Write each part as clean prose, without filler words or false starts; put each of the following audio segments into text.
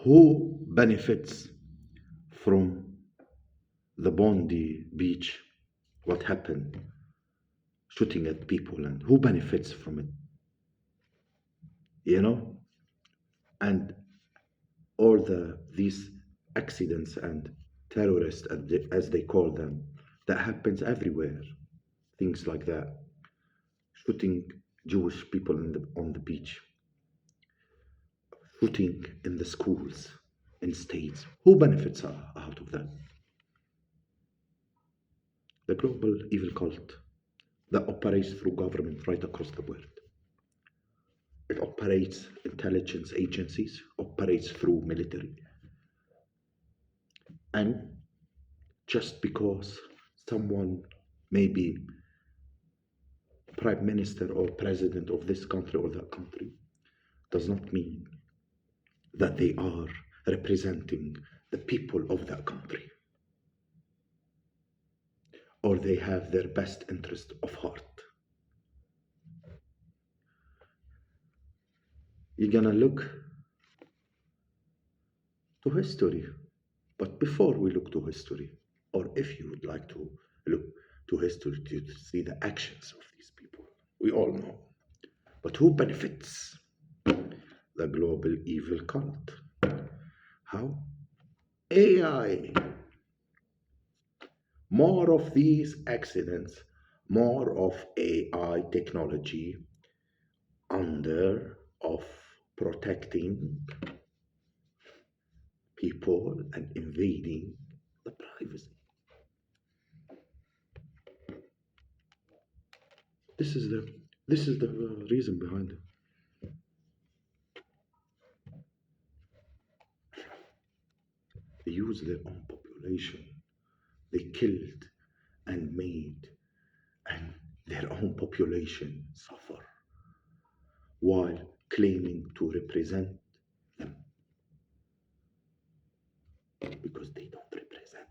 Who benefits from the Bondi beach? What happened? Shooting at people, and who benefits from it? You know, and all these accidents and terrorists, as they call them, that happens everywhere. Things like that, shooting Jewish people on the beach, shooting in the schools, in states. Who benefits out of that? The global evil cult that operates through government right across the world. It operates intelligence agencies, operates through military. And just because someone may be prime minister or president of this country or that country does not mean that they are representing the people of that country or they have their best interest of heart. You're gonna look to history. But before we look to history, or if you would like to look to history to see the actions of these people, we all know. But who benefits? The global evil cult. How? AI. More of these accidents, more of AI technology under of protecting people and invading the privacy. This is the reason behind it. They use their own population. They killed and made and their own population suffer while claiming to represent them because they don't represent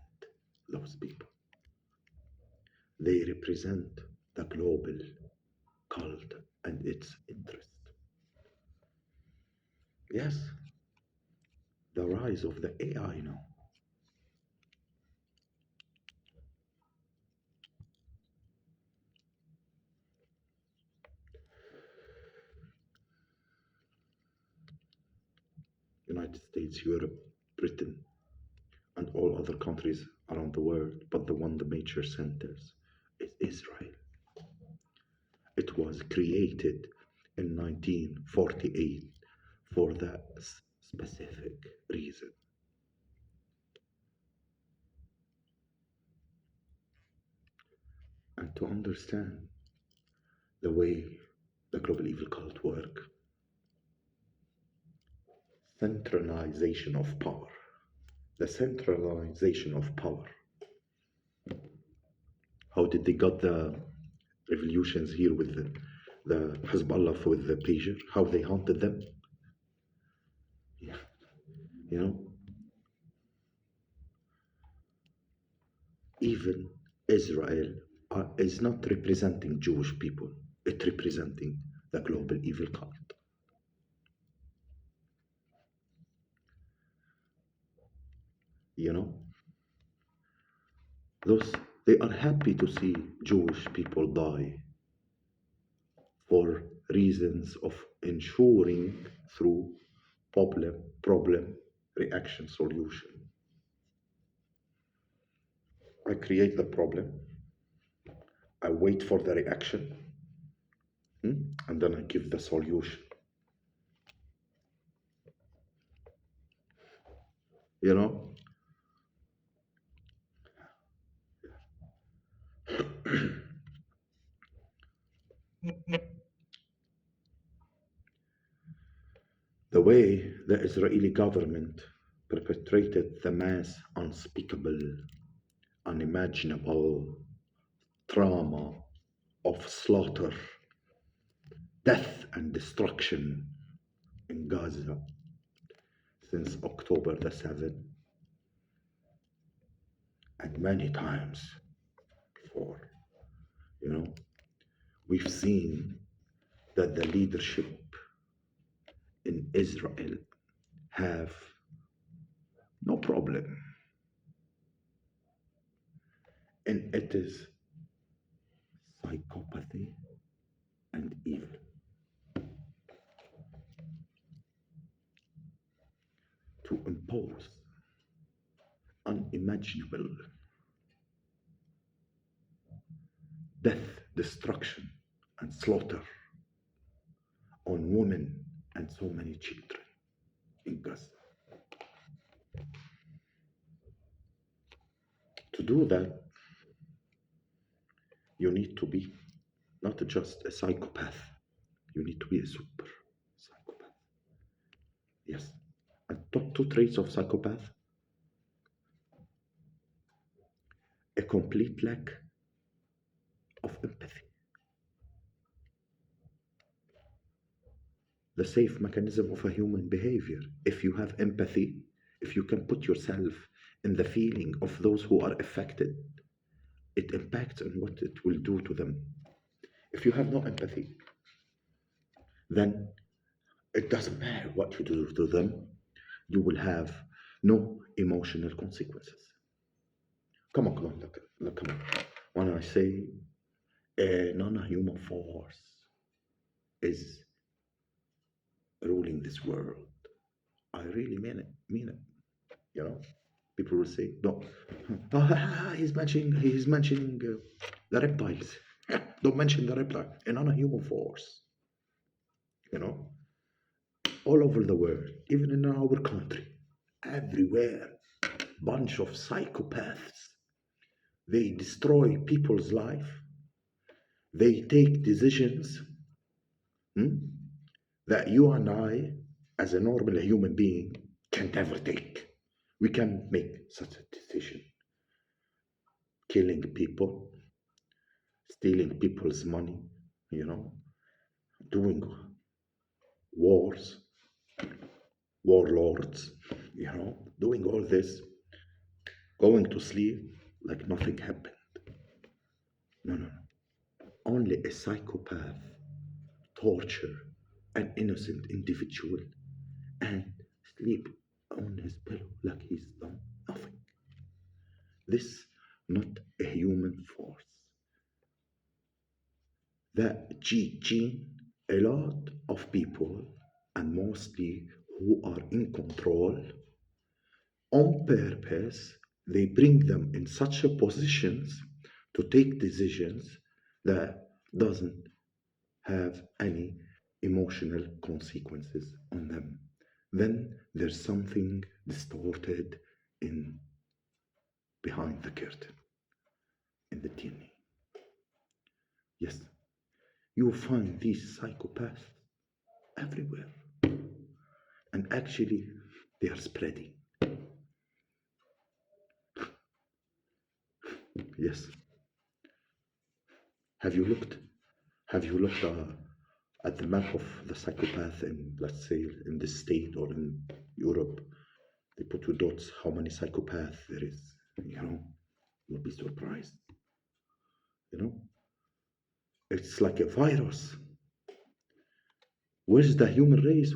those people. They represent the global cult and its interest. Yes, the rise of the AI now. United States, Europe, Britain, and all other countries around the world, but the major centers is Israel. It was created in 1948 for that specific reason. And to understand the way the global evil cult work, centralization of power. The centralization of power. How did they got the revolutions here with the Hezbollah with the pager? How they hunted them? Yeah, you know, even Israel is not representing Jewish people. It's representing the global evil cult. You know, those they are happy to see Jewish people die for reasons of ensuring through problem reaction solution. I create the problem, I wait for the reaction, and then I give the solution. You know, the way the Israeli government perpetrated the mass unspeakable, unimaginable trauma of slaughter, death, and destruction in Gaza since October the 7th, and many times before. You know, we've seen that the leadership in Israel have no problem. And it is psychopathy and evil to impose unimaginable death, destruction, and slaughter on women and so many children in Gaza. To do that, you need to be not just a psychopath, you need to be a super psychopath. Yes. And top two traits of psychopath: a complete lack of empathy. The safe mechanism of a human behavior. If you have empathy, if you can put yourself in the feeling of those who are affected, it impacts on what it will do to them. If you have no empathy, then it doesn't matter what you do to them, you will have no emotional consequences. Come on, look, come on. When I say a non-human force is ruling this world, I really mean it. You know, people will say, no, he's mentioning the reptiles. Don't mention the reptile. A non-human force. You know, all over the world, even in our country, everywhere, bunch of psychopaths. They destroy people's life. They take decisions that you and I, as a normal human being, can never take. We can make such a decision. Killing people, stealing people's money, you know, doing wars, warlords, you know, doing all this, going to sleep like nothing happened. No, no, no. Only a psychopath torture an innocent individual and sleep on his pillow like he's done nothing. This not a human force. The gene, a lot of people, and mostly who are in control, on purpose, they bring them in such a positions to take decisions that doesn't have any emotional consequences on them. Then there's something distorted in behind the curtain in the DNA. Yes, you will find these psychopaths everywhere, and actually they are spreading. Yes. Have you looked? Have you looked at the map of the psychopath in, let's say, in this state or in Europe? They put with dots how many psychopaths there is. You know, you'll be surprised. You know, it's like a virus. Where's the human race?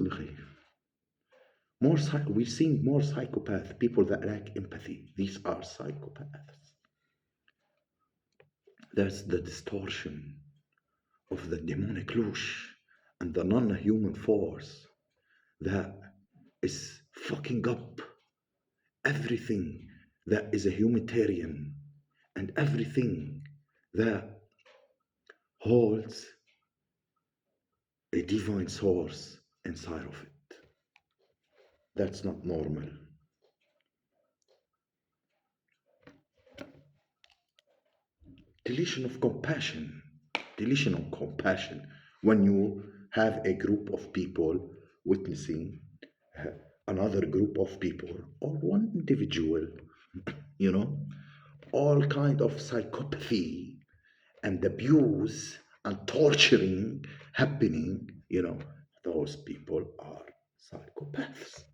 We're seeing more psychopaths, people that lack empathy. These are psychopaths. That's the distortion of the demonic lush and the non-human force that is fucking up everything that is a humanitarian and everything that holds a divine source inside of it. That's not normal. Deletion of compassion. Deletion of compassion. When you have a group of people witnessing another group of people or one individual, you know, all kind of psychopathy and abuse and torturing happening, you know, those people are psychopaths.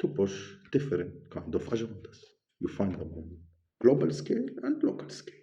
To push different kind of agendas. You find them on global scale and local scale.